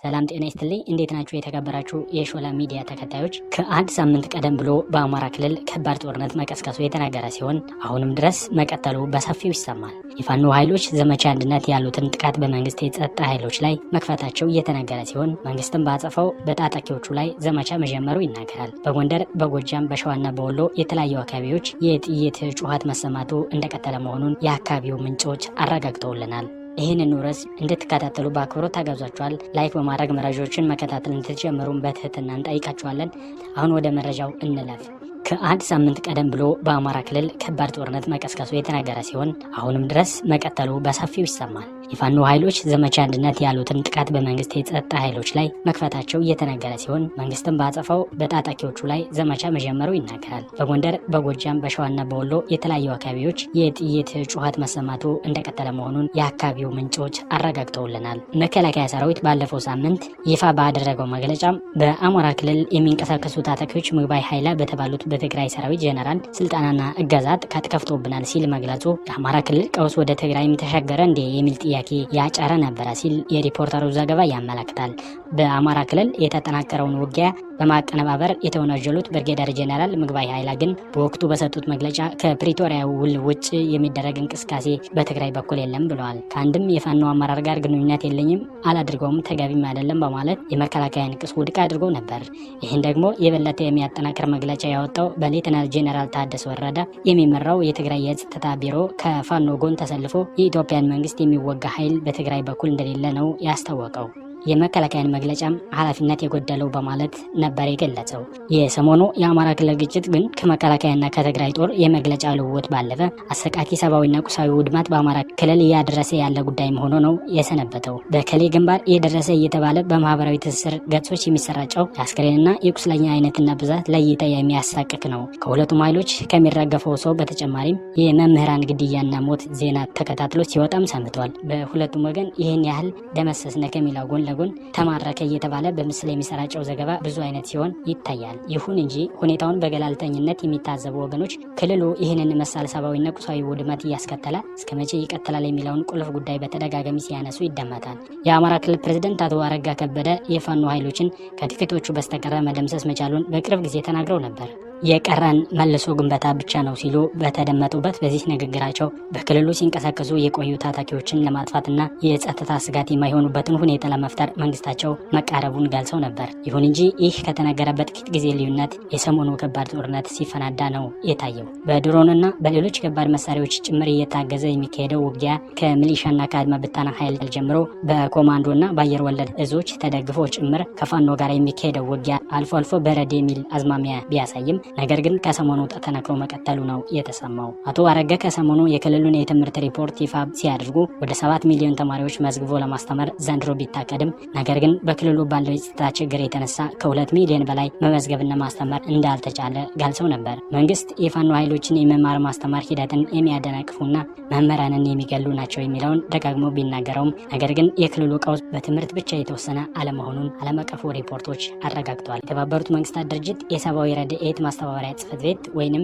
ሰላም ጤና ይስጥልኝ እንዴት ናችሁ የተከበራችሁ የሾላ ሚዲያ ተከታዮች ከአንድ ሳምንት ቀደም ብሎ በአማራ ክልል ከባድ ጦርነት መቀስቀሱ የተነገረ ሲሆን አሁንም ድረስ መቀጠሉ በሰፊው ይሰማል። የፋኖ ኃይሎች ዘመቻ አንድነት ያሉትን ጥቃት በመንግስት የጸጥታ ኃይሎች ላይ መክፈታቸው እየተነገረ ሲሆን መንግስትም ባጸፈው በታጣቂዎቹ ላይ ዘመቻ መጀመሩ ይናገራል። በጎንደር፣ በጎጃም፣ በሸዋና በወሎ የተለያዩ አካባቢዎች የጥይት ጩኸት መሰማቱ እንደቀጠለ መሆኑን የአካባቢው ምንጮች አረጋግጠውልናል። ይህንን ርዕስ እንድትከታተሉ በአክብሮት ታጋብዟችኋል። ላይክ በማድረግ መረጃዎችን መከታተል እንድትጀምሩን በትህትና እንጠይቃችኋለን። አሁን ወደ መረጃው እንለፍ። ከአንድ ሳምንት ቀደም ብሎ በአማራ ክልል ከባድ ጦርነት መቀስቀሱ የተነገረ ሲሆን አሁንም ድረስ መቀጠሉ በሰፊው ይሰማል። የፋኖ ኃይሎች ዘመቻ አንድነት ያሉትን ጥቃት በመንግስት የጸጥታ ኃይሎች ላይ መክፈታቸው እየተነገረ ሲሆን መንግስትም ባጸፈው በታጣቂዎቹ ላይ ዘመቻ መጀመሩ ይናገራል። በጎንደር፣ በጎጃም፣ በሸዋና በወሎ የተለያዩ አካባቢዎች የጥይት ጩኸት መሰማቱ እንደቀጠለ መሆኑን የአካባቢው ምንጮች አረጋግጠውልናል። መከላከያ ሰራዊት ባለፈው ሳምንት ይፋ ባደረገው መግለጫም በአማራ ክልል የሚንቀሳቀሱ ታጣቂዎች ምግባይ ኃይላ በተባሉት በትግራይ ሰራዊት ጀነራል ስልጣናና እገዛ ጥቃት ከፍቶብናል ሲል መግለጹ የአማራ ክልል ቀውስ ወደ ትግራይም ተሻገረ እንዴ የሚል ጥያቄ ያጫረ ነበረ ሲል የሪፖርተሩ ዘገባ ያመለክታል። በአማራ ክልል የተጠናከረውን ውጊያ በማቀነባበር የተወነጀሉት ብርጌደር ጀነራል ምግባይ ኃይላ ግን በወቅቱ በሰጡት መግለጫ ከፕሪቶሪያ ውል ውጭ የሚደረግ እንቅስቃሴ በትግራይ በኩል የለም ብለዋል። ከአንድም የፋኖ አመራር ጋር ግንኙነት የለኝም፣ አላድርገውም፣ ተገቢም አይደለም በማለት የመከላከያን ቅስ ውድቅ አድርገው ነበር። ይህን ደግሞ የበለጠ የሚያጠናክር መግለጫ ያወጣው በሌተናል ጄኔራል ታደሰ ወረደ የሚመራው የትግራይ የጸጥታ ቢሮ ከፋኖ ጎን ተሰልፎ የኢትዮጵያን መንግስት የሚወጋ ኃይል በትግራይ በኩል እንደሌለ ነው ያስታወቀው። የመከላከያን መግለጫም ኃላፊነት የጎደለው በማለት ነበር የገለጸው። የሰሞኑ የአማራ ክልል ግጭት ግን ከመከላከያና ከትግራይ ጦር የመግለጫ ልውውጥ ባለፈ አሰቃቂ ሰብአዊና ቁሳዊ ውድመት በአማራ ክልል እያደረሰ ያለ ጉዳይ መሆኑ ነው የሰነበተው። በከሌ ግንባር እየደረሰ እየተባለ በማህበራዊ ትስስር ገጾች የሚሰራጨው የአስክሬንና የቁስለኛ አይነትና ብዛት ለይታ የሚያሳቅቅ ነው። ከሁለቱም ኃይሎች ከሚረገፈው ሰው በተጨማሪም የመምህራን ግድያና ሞት ዜና ተከታትሎ ሲወጣም ሰንብቷል። በሁለቱም ወገን ይህን ያህል ደመሰስነ ከሚለው ጎን ለጎን ተማረከ እየተባለ በምስል የሚሰራጨው ዘገባ ብዙ አይነት ሲሆን ይታያል። ይሁን እንጂ ሁኔታውን በገላልተኝነት የሚታዘቡ ወገኖች ክልሉ ይህንን መሳል ሰብአዊና ቁሳዊ ውድመት እያስከተለ እስከ መቼ ይቀጥላል የሚለውን ቁልፍ ጉዳይ በተደጋጋሚ ሲያነሱ ይደመጣል። የአማራ ክልል ፕሬዝዳንት አቶ አረጋ ከበደ የፋኖ ኃይሎችን ከጥቂቶቹ በስተቀር መደምሰስ መቻሉን በቅርብ ጊዜ ተናግረው ነበር። የቀረን መልሶ ግንባታ ብቻ ነው ሲሉ በተደመጡበት በዚህ ንግግራቸው በክልሉ ሲንቀሳቀሱ የቆዩ ታጣቂዎችን ለማጥፋትና የጸጥታ ስጋት የማይሆኑበትን ሁኔታ ለመፍጠር መንግስታቸው መቃረቡን ገልጸው ነበር። ይሁን እንጂ ይህ ከተነገረበት ጥቂት ጊዜ ልዩነት የሰሞኑ ከባድ ጦርነት ሲፈናዳ ነው የታየው። በድሮንና በሌሎች ከባድ መሳሪያዎች ጭምር እየታገዘ የሚካሄደው ውጊያ ከሚሊሻና ከአድማ ብተና ኃይል ጀምሮ በኮማንዶና በአየር ወለድ እዞች ተደግፎ ጭምር ከፋኖ ጋር የሚካሄደው ውጊያ አልፎ አልፎ በረድ የሚል አዝማሚያ ቢያሳይም ነገር ግን ከሰሞኑ ተጠናክሮ መቀጠሉ ነው የተሰማው። አቶ አረጋ ከሰሞኑ የክልሉን የትምህርት ሪፖርት ይፋ ሲያደርጉ ወደ 7 ሚሊዮን ተማሪዎች መዝግቦ ለማስተማር ዘንድሮ ቢታቀድም ነገር ግን በክልሉ ባለው የጸጥታ ችግር የተነሳ ከ2 ሚሊዮን በላይ መመዝገብና ማስተማር እንዳልተቻለ ገልጸው ነበር። መንግስት የፋኖ ኃይሎችን የመማር ማስተማር ሂደትን የሚያደናቅፉና መምህራንን የሚገሉ ናቸው የሚለውን ደጋግሞ ቢናገረውም ነገር ግን የክልሉ ቀውስ በትምህርት ብቻ የተወሰነ አለመሆኑን ዓለም አቀፉ ሪፖርቶች አረጋግጠዋል። የተባበሩት መንግስታት ድርጅት የሰብአዊ ረድኤት ማስተባበሪያ ጽሕፈት ቤት ወይንም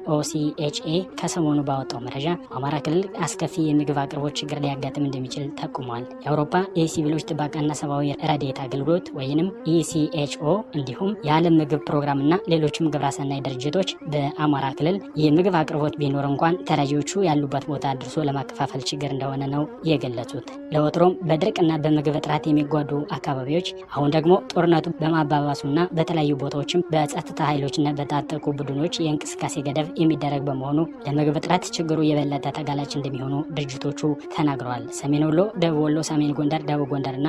UNOCHA ከሰሞኑ ባወጣው መረጃ አማራ ክልል አስከፊ የምግብ አቅርቦት ችግር ሊያጋጥም እንደሚችል ጠቁሟል። የአውሮፓ የሲቪሎች ጥበቃና ሰብአዊ ረድኤት አገልግሎት ወይንም ECHO እንዲሁም የዓለም ምግብ ፕሮግራምና ሌሎችም ግብረሰናይ ድርጅቶች በአማራ ክልል የምግብ አቅርቦት ቢኖር እንኳን ተረጂዎቹ ያሉበት ቦታ አድርሶ ለማከፋፈል ችግር እንደሆነ ነው የገለጹት። ለወትሮም በድርቅና በምግብ እጥረት የሚጓዱ አካባቢዎች አሁን ደግሞ ጦርነቱ በማባባሱና በተለያዩ ቦታዎችም በጸጥታ ኃይሎችና በታጠቁ ቡድኖች የእንቅስቃሴ ገደብ የሚደረግ በመሆኑ ለምግብ እጥረት ችግሩ የበለጠ ተጋላጭ እንደሚሆኑ ድርጅቶቹ ተናግረዋል። ሰሜን ወሎ፣ ደቡብ ወሎ፣ ሰሜን ጎንደር፣ ደቡብ ጎንደርና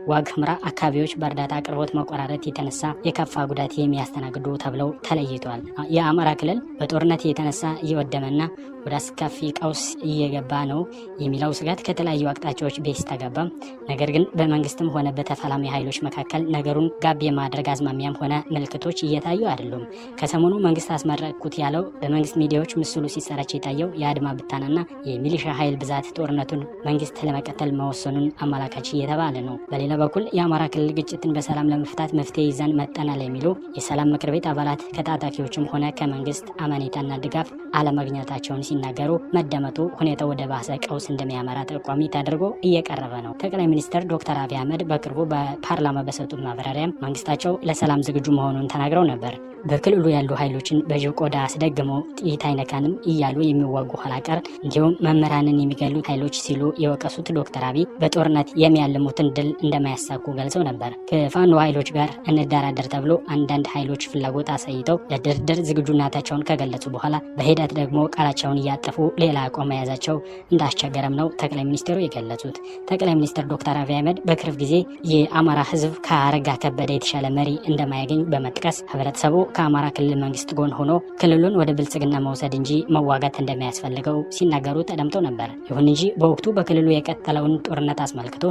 ዋግ ኽምራ አካባቢዎች በእርዳታ አቅርቦት መቆራረጥ የተነሳ የከፋ ጉዳት የሚያስተናግዱ ተብለው ተለይተዋል። የአማራ ክልል በጦርነት የተነሳ እየወደመና ወደ አስከፊ ቀውስ እየገባ ነው የሚለው ስጋት ከተለያዩ አቅጣጫዎች ቢስተጋባም ነገር ግን በመንግስትም ሆነ በተፋላሚ ኃይሎች መካከል ነገሩን ጋብ የማድረግ አዝማሚያም ሆነ ምልክቶች እየታዩ አይደሉም። ከሰሞኑ መንግስት አስመረቅኩት ያለው በመንግስት ሚዲያዎች ምስሉ ሲሰራጭ የታየው የአድማ ብታናና የሚሊሻ ኃይል ብዛት ጦርነቱን መንግስት ለመቀጠል መወሰኑን አመላካች እየተባለ ነው። በሌላ በኩል የአማራ ክልል ግጭትን በሰላም ለመፍታት መፍትሄ ይዘን መጠናል የሚሉ የሰላም ምክር ቤት አባላት ከታጣቂዎችም ሆነ ከመንግስት አመኔታና ድጋፍ አለማግኘታቸውን ሲናገሩ መደመጡ ሁኔታው ወደ ባሰ ቀውስ እንደሚያመራ ጠቋሚ ተደርጎ እየቀረበ ነው። ጠቅላይ ሚኒስትር ዶክተር አብይ አህመድ በቅርቡ በፓርላማ በሰጡት ማብራሪያም መንግስታቸው ለሰላም ዝግጁ መሆኑን ተናግረው ነበር። በክልሉ ያሉ ኃይሎችን በጅብ ቆዳ አስደግመው ጥይት አይነካንም እያሉ የሚዋጉ ኋላቀር እንዲሁም መምህራንን የሚገሉ ኃይሎች ሲሉ የወቀሱት ዶክተር አብይ በጦርነት የሚያልሙትን ድል እንደማያሳኩ ገልጸው ነበር። ከፋኖ ኃይሎች ጋር እንደራደር ተብሎ አንዳንድ ኃይሎች ፍላጎት አሳይተው ለድርድር ዝግጁነታቸውን ከገለጹ በኋላ በሂደት ደግሞ ቃላቸውን እያጠፉ ሌላ አቋም መያዛቸው እንዳስቸገረም ነው ጠቅላይ ሚኒስትሩ የገለጹት። ጠቅላይ ሚኒስትር ዶክተር አብይ አህመድ በቅርብ ጊዜ የአማራ ህዝብ ከአረጋ ከበደ የተሻለ መሪ እንደማያገኝ በመጥቀስ ህብረተሰቡ ከአማራ ክልል መንግስት ጎን ሆኖ ክልሉን ወደ ብልጽግና መውሰድ እንጂ መዋጋት እንደማያስፈልገው ሲናገሩ ተደምጠው ነበር። ይሁን እንጂ በወቅቱ በክልሉ የቀጠለውን ጦርነት አስመልክቶ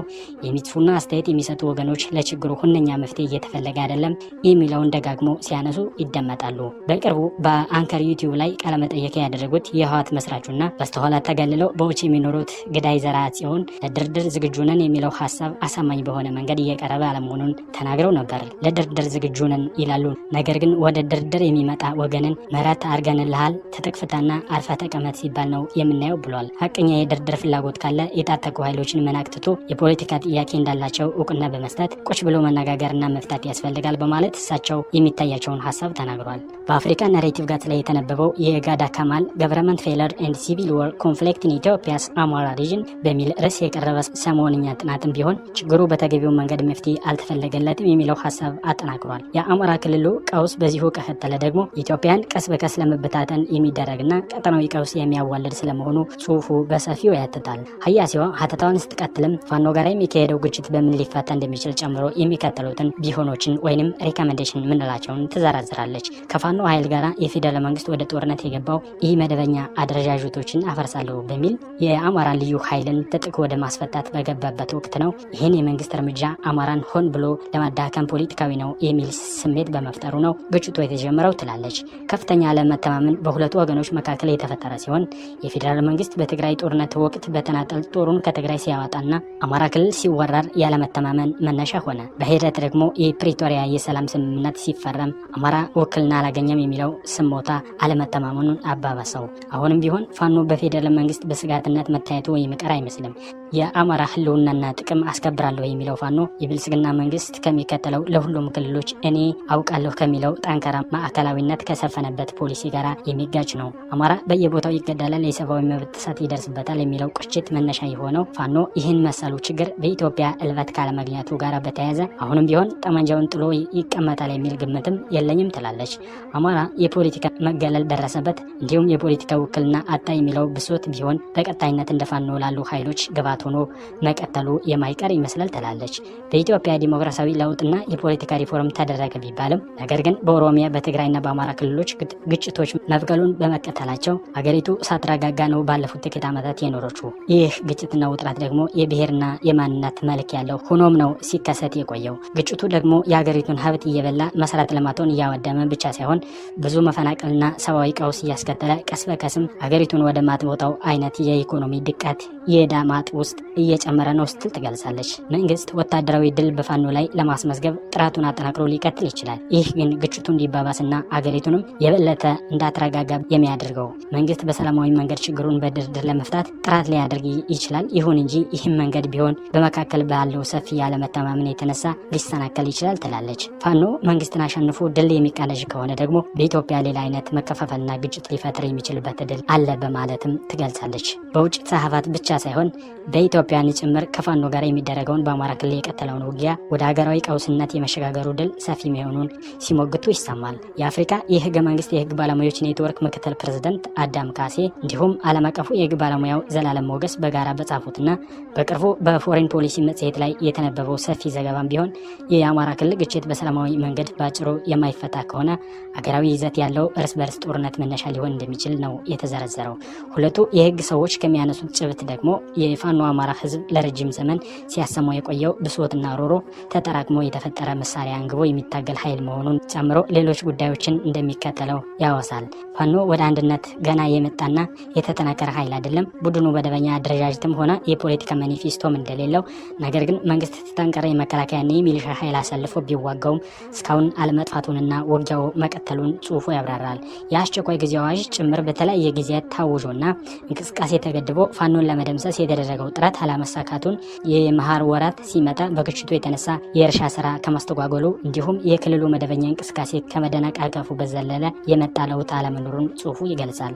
የሚጽፉና አስተያየት የሚሰጡ ወገኖች ለችግሩ ሁነኛ መፍትሄ እየተፈለገ አይደለም የሚለውን ደጋግሞ ሲያነሱ ይደመጣሉ። በቅርቡ በአንከር ዩቲዩብ ላይ ቃለመጠየቅ ያደረጉት የህወሓት መስራቹና በስተኋላ ተገልለው በውጭ የሚኖሩት ግዳይ ዘርአጽዮን ለድርድር ዝግጁ ነን የሚለው ሀሳብ አሳማኝ በሆነ መንገድ እየቀረበ አለመሆኑን ተናግረው ነበር። ለድርድር ዝግጁ ነን ይላሉ፣ ነገር ግን ወደ ድርድር የሚመጣ ወገንን ምህረት አድርገንልሃል ተጠቅፍታና አርፈ ተቀመጥ ሲባል ነው የምናየው ብሏል። ሀቀኛ የድርድር ፍላጎት ካለ የታጠቁ ኃይሎችን መናክትቶ የፖለቲካ ጥያቄ እንዳላቸው እውቅና በመስጠት ቁጭ ብሎ መነጋገርና መፍታት ያስፈልጋል በማለት እሳቸው የሚታያቸውን ሀሳብ ተናግሯል። በአፍሪካ ናሬቲቭ ጋት ላይ የተነበበው የጋዳ ካማል ገቨርንመንት ፌለር ኤንድ ሲቪል ዋር ኮንፍሊክት ኢን ኢትዮጵያስ አማራ ሪጅን በሚል ርዕስ የቀረበ ሰሞንኛ ጥናትም ቢሆን ችግሩ በተገቢው መንገድ መፍትሄ አልተፈለገለትም የሚለው ሀሳብ አጠናክሯል። የአማራ ክልሉ ቀውስ በዚሁ ከቀጠለ ደግሞ ኢትዮጵያን ቀስ በቀስ ለመበታተን የሚደረግና ቀጠናዊ ቀውስ የሚያዋልድ ስለመሆኑ ጽሁፉ በሰፊው ያትታል። ሀያሲዋ ሀተታውን ስትቀጥልም ፋኖ ጋር የሚካሄደው ግጭት በምን ሊፈታ እንደሚችል ጨምሮ የሚከተሉትን ቢሆኖችን ወይንም ሪኮሜንዴሽን ምንላቸውን ትዘረዝራለች። ከፋኖ ኃይል ጋር የፌዴራል መንግስት ወደ ጦርነት የገባው ይህ መደበኛ አደረጃጀቶችን አፈርሳለሁ በሚል የአማራን ልዩ ኃይልን ትጥቅ ወደ ማስፈታት በገባበት ወቅት ነው። ይህን የመንግስት እርምጃ አማራን ሆን ብሎ ለማዳከም ፖለቲካዊ ነው የሚል ስሜት በመፍጠሩ ነው ግጭቱ የተጀመረው ትላለች። ከፍተኛ አለመተማመን በሁለቱ ወገኖች መካከል የተፈጠረ ሲሆን የፌዴራል መንግስት በትግራይ ጦርነት ወቅት በተናጠል ጦሩን ከትግራይ ሲያወጣና አማራ ክልል ሲወረር ያለመተማመን መነሻ ሆነ። በሂደት ደግሞ የፕሪቶሪያ የሰላም ስምምነት ሲፈረም አማራ ውክልና አላገኘም የሚለው ስሞታ አለመተማመኑን አባባሰው። አሁንም ቢሆን ፋኖ በፌዴራል መንግስት በስጋትነት መታየቱ የሚቀር አይመስልም። የአማራ ህልውናና ጥቅም አስከብራለሁ የሚለው ፋኖ የብልጽግና መንግስት ከሚከተለው ለሁሉም ክልሎች እኔ አውቃለሁ ከሚለው ጠንካራ ማዕከላዊነት ከሰፈነበት ፖሊሲ ጋር የሚጋጭ ነው። አማራ በየቦታው ይገደላል፣ የሰብአዊ መብት ጥሰት ይደርስበታል የሚለው ቁጭት መነሻ የሆነው ፋኖ ይህን መሰሉ ችግር በኢትዮጵያ እልባት ካለማግኘቱ ጋር በተያያዘ አሁንም ቢሆን ጠመንጃውን ጥሎ ይቀመጣል የሚል ግምትም የለኝም ትላለች። አማራ የፖለቲካ መገለል ደረሰበት እንዲሁም የፖለቲካ ውክልና አጣ የሚለው ብሶት ቢሆን በቀጣይነት እንደ ፋኖ ላሉ ኃይሎች ግባት ሆኖ መቀጠሉ የማይቀር ይመስላል ትላለች። በኢትዮጵያ ዲሞክራሲያዊ ለውጥና የፖለቲካ ሪፎርም ተደረገ ቢባልም ነገር ግን በኦሮሚያ በትግራይና በአማራ ክልሎች ግጭቶች መብቀሉን በመቀጠላቸው አገሪቱ ሳትረጋጋ ነው ባለፉት ጥቂት ዓመታት የኖረችው። ይህ ግጭትና ውጥረት ደግሞ የብሔርና የማንነት መልክ ያለው ሆኖም ነው ሲከሰት የቆየው። ግጭቱ ደግሞ የሀገሪቱን ሀብት እየበላ መሰረተ ልማቱን እያወደመ ብቻ ሳይሆን ብዙ መፈናቀልና ሰብአዊ ቀውስ እያስከተለ ቀስ በቀስም ሀገሪቱን ወደ ማትቦታው አይነት የኢኮኖሚ ድቀት የዕዳ ማጥ ውስጥ እየጨመረ ነው ስትል ትገልጻለች። መንግስት ወታደራዊ ድል በፋኖ ላይ ለማስመዝገብ ጥረቱን አጠናክሮ ሊቀጥል ይችላል። ይህ ግን ግጭቱ እንዲባባስና አገሪቱንም የበለጠ እንዳትረጋጋ የሚያደርገው መንግስት በሰላማዊ መንገድ ችግሩን በድርድር ለመፍታት ጥረት ሊያደርግ ይችላል። ይሁን እንጂ ይህም መንገድ ቢሆን በመካከል ባለው ሰፊ ያለመተማመን የተነሳ ሊሰናከል ይችላል ትላለች። ፋኖ መንግስትን አሸንፎ ድል የሚቀዳጅ ከሆነ ደግሞ በኢትዮጵያ ሌላ አይነት መከፋፈልና ግጭት ሊፈጥር የሚችልበት ድል አለ በማለትም ትገልጻለች። በውጭ ጸሐፋት ብቻ ሳይሆን በኢትዮጵያን ጭምር ከፋኖ ጋር የሚደረገውን በአማራ ክልል የቀጠለውን ውጊያ ወደ ሀገራዊ ቀውስነት የመሸጋገሩ ድል ሰፊ መሆኑን ሲሞግቱ ይሰማል። የአፍሪካ የህገ መንግስት የህግ ባለሙያዎች ኔትወርክ ምክትል ፕሬዝዳንት አዳም ካሴ እንዲሁም ዓለም አቀፉ የህግ ባለሙያው ዘላለም ሞገስ በጋራ በጻፉትና በቅርቡ በፎሬን ፖሊሲ መጽሔት ላይ የተነበበው ሰፊ ዘገባም ቢሆን የአማራ ክልል ግጭት በሰላማዊ መንገድ ባጭሩ የማይፈታ ከሆነ ሀገራዊ ይዘት ያለው እርስ በርስ ጦርነት መነሻ ሊሆን እንደሚችል ነው የተዘረዘረው። ሁለቱ የህግ ሰዎች ከሚያነሱት ጭብጥ ደግሞ የፋኖ አማራ ህዝብ ለረጅም ዘመን ሲያሰማው የቆየው ብሶትና ሮሮ ተጠራቅሞ የተፈጠረ መሳሪያ አንግቦ የሚታገል ኃይል መሆኑን ጨምሮ ሌሎች ጉዳዮችን እንደሚከተለው ያወሳል። ፋኖ ወደ አንድነት ገና የመጣና የተጠናከረ ኃይል አይደለም። ቡድኑ መደበኛ አደረጃጀትም ሆነ የፖለቲካ ማኒፌስቶም እንደሌለው፣ ነገር ግን መንግስት ጠንካራ የመከላከያና የሚሊሻ ኃይል አሳልፎ ቢዋጋውም እስካሁን አለመጥፋቱንና ውጊያው መቀጠሉን ጽሁፉ ያብራራል። የአስቸኳይ ጊዜ አዋጅ ጭምር በተለያየ ጊዜያት ታውጆና እንቅስቃሴ ተገድቦ ፋኖን ለመደምሰስ የተደረገው ጥረት አለመሳካቱን፣ የመኸር ወራት ሲመጣ በግጭቱ የተነሳ የእርሻ ስራ ከማስተጓጎሉ እንዲሁም የክልሉ መደበኛ እንቅስቃሴ ከመደነቃቀፉ በዘለለ የመጣ ለውጥ አለመኖሩን ጽሁፉ ይገልጻል።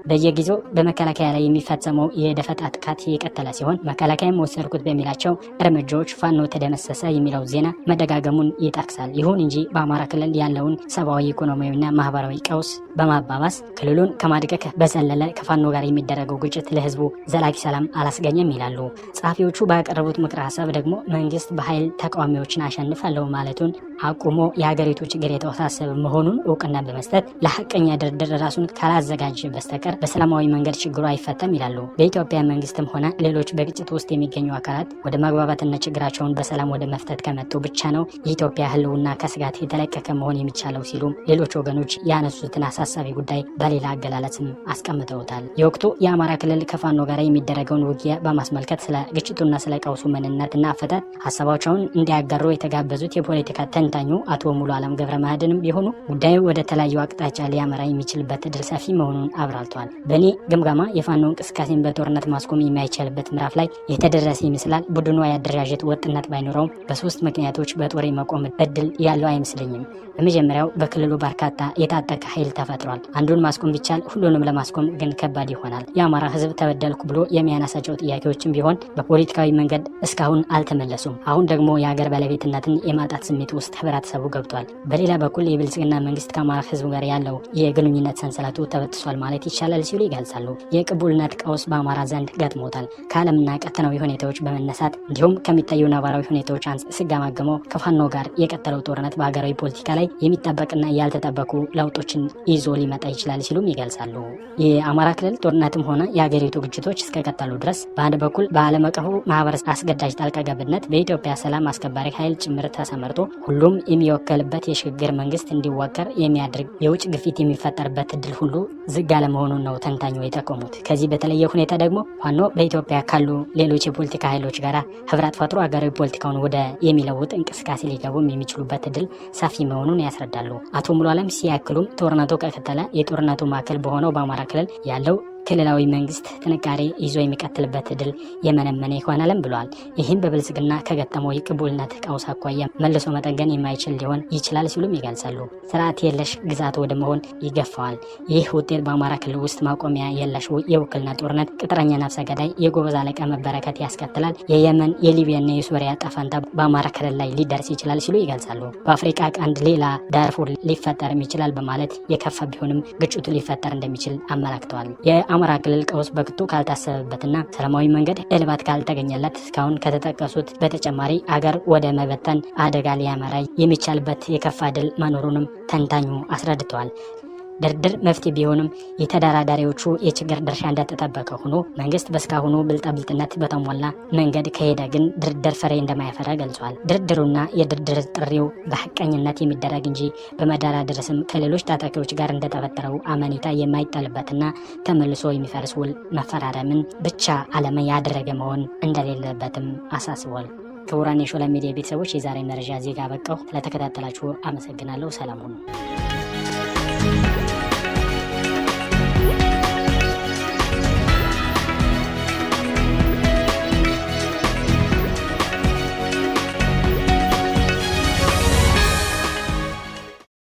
በየጊዜው በመከላከያ ላይ የሚፈጸመው የደፈጣ ጥቃት የቀጠለ ሲሆን መከላከያም ወሰድኩት በሚላቸው እርምጃዎች ፋኖ ተደመሰሰ የሚለው ዜና መደጋገሙን ይጠቅሳል። ይሁን እንጂ በአማራ ክልል ያለውን ሰብአዊ፣ ኢኮኖሚያዊና ማህበራዊ ቀውስ በማባባስ ክልሉን ከማድቀቅ በዘለለ ከፋኖ ጋር የሚደረገው ግጭት ለህዝቡ ዘላቂ ሰላም አላስገኘም ይላሉ ጸሐፊዎቹ። ባቀረቡት ምክረ ሀሳብ ደግሞ መንግስት በኃይል ተቃዋሚዎችን አሸንፋለሁ ማለቱን አቁሞ የሀገሪቱ ችግር የተወሳሰበ መሆኑን እውቅና በመስጠት ለሐቀኛ ድርድር ራሱን ካላዘጋጀ በስተቀር በሰላማዊ መንገድ ችግሩ አይፈታም ይላሉ። በኢትዮጵያ መንግስትም ሆነ ሌሎች በግጭት ውስጥ የሚገኙ አካላት ወደ መግባባትና ችግራቸውን በሰላም ወደ መፍታት ከመጡ ብቻ ነው የኢትዮጵያ ህልውና ከስጋት የተለቀቀ መሆን የሚቻለው ሲሉ ሌሎች ወገኖች ያነሱትን አሳሳቢ ጉዳይ በሌላ አገላለጽም አስቀምጠውታል። የወቅቱ የአማራ ክልል ከፋኖ ጋር የሚደረገውን ውጊያ በማስመልከት ስለ ግጭቱና ስለ ቀውሱ ምንነትና አፈታት ሀሳባቸውን እንዲያጋሩ የተጋበዙት የፖለቲካ ተንታኙ አቶ ሙሉ አለም ገብረ መድህንም ቢሆኑ ጉዳዩ ወደ ተለያዩ አቅጣጫ ሊያመራ የሚችልበት እድል ሰፊ መሆኑን አብራርተዋል። በእኔ ግምገማ የፋኖ እንቅስቃሴን በጦርነት ማስቆም የማይቻልበት ምዕራፍ ላይ የተደረሰ ይመስላል። ቡድኑ የአደረጃጀት ወጥነት ባይኖረውም በሶስት ምክንያቶች በጦር የመቆም እድል ያለው አይመስለኝም። በመጀመሪያው በክልሉ በርካታ የታጠቀ ኃይል ተፈጥሯል። አንዱን ማስቆም ቢቻል ሁሉንም ለማስቆም ግን ከባድ ይሆናል። የአማራ ህዝብ ተበደልኩ ብሎ የሚያነሳቸው ጥያቄዎችም ቢሆን በፖለቲካዊ መንገድ እስካሁን አልተመለሱም። አሁን ደግሞ የሀገር ባለቤትነትን የማጣት ስሜት ውስጥ ህብረተሰቡ ገብቷል። በሌላ በኩል የብልጽግና መንግስት ከአማራ ህዝብ ጋር ያለው የግንኙነት ሰንሰለቱ ተበጥሷል ማለት ይቻላል ሲሉ ይገልጻሉ። የቅቡልነት ቀውስ በአማራ ዘንድ ገጥሞታል። ከዓለምና ቀጠናዊ ሁኔታዎች በመነሳት እንዲሁም ከሚታዩ ነባራዊ ሁኔታዎች ሲገመገመው ከፋኖ ጋር የቀጠለው ጦርነት በሀገራዊ ፖለቲካ ላይ የሚጠበቅና ያልተጠበቁ ለውጦችን ይዞ ሊመጣ ይችላል ሲሉም ይገልጻሉ። የአማራ ክልል ጦርነትም ሆነ የሀገሪቱ ግጭቶች እስከቀጠሉ ድረስ በአንድ በኩል በዓለም አቀፉ ማህበረሰብ አስገዳጅ ጣልቃ ገብነት በኢትዮጵያ ሰላም አስከባሪ ኃይል ጭምር ተሰማርቶ ሁሉም የሚወከልበት የሽግግር መንግስት እንዲዋቀር የሚያደርግ የውጭ ግፊት የሚፈጠርበት እድል ሁሉ ዝግ አለመሆኑን ነው ተንታኙ የጠቆሙት። ከዚህ በተለየ ሁኔታ ደግሞ ፋኖ በኢትዮጵያ ካሉ ሌሎች የፖለቲካ ኃይሎች ጋር ህብረት ፈጥሮ ሀገራዊ ፖለቲካውን ወደ የሚለውጥ እንቅስቃሴ ሊገቡም የሚችሉበት እድል ሰፊ መሆኑን ያስረዳሉ። አቶ ሙሉ አለም ሲያክሉም ጦርነቱ ከቀጠለ የጦርነቱ ማዕከል በሆነው በአማራ ክልል ያለው ክልላዊ መንግስት ጥንካሬ ይዞ የሚቀጥልበት እድል የመነመነ ይሆናልም ብለዋል። ይህም በብልጽግና ከገጠመው የቅቡልነት ቀውስ አኳያ መልሶ መጠገን የማይችል ሊሆን ይችላል ሲሉም ይገልጻሉ። ስርዓት የለሽ ግዛት ወደ መሆን ይገፋዋል። ይህ ውጤት በአማራ ክልል ውስጥ ማቆሚያ የለሽ የውክልና ጦርነት፣ ቅጥረኛ ነፍሰ ገዳይ፣ የጎበዝ አለቃ መበረከት ያስከትላል። የየመን የሊቢያና የሱሪያ ጠፈንታ በአማራ ክልል ላይ ሊደርስ ይችላል ሲሉ ይገልጻሉ። በአፍሪካ ቀንድ ሌላ ዳርፉር ሊፈጠርም ይችላል በማለት የከፋ ቢሆንም ግጭቱ ሊፈጠር እንደሚችል አመላክተዋል። የአማራ ክልል ቀውስ በቅጡ ካልታሰበበትና ሰላማዊ መንገድ እልባት ካልተገኘለት እስካሁን ከተጠቀሱት በተጨማሪ አገር ወደ መበተን አደጋ ሊያመራ የሚቻልበት የከፋ ድል መኖሩንም ተንታኙ አስረድተዋል። ድርድር መፍትሄ ቢሆንም የተደራዳሪዎቹ የችግር ድርሻ እንደተጠበቀ ሆኖ መንግስት በስካሁኑ ብልጣብልጥነት በተሞላ መንገድ ከሄደ ግን ድርድር ፍሬ እንደማያፈራ ገልጿል። ድርድሩና የድርድር ጥሪው በሐቀኝነት የሚደረግ እንጂ በመደራደር ስም ከሌሎች ታጣቂዎች ጋር እንደተፈጠረው አመኔታ የማይጣልበትና ተመልሶ የሚፈርስ ውል መፈራረምን ብቻ ዓላማ ያደረገ መሆን እንደሌለበትም አሳስቧል። ክቡራን የሾላ ሚዲያ ቤተሰቦች የዛሬ መረጃ ዜጋ በቃው። ስለተከታተላችሁ አመሰግናለሁ። ሰላም ሁኑ።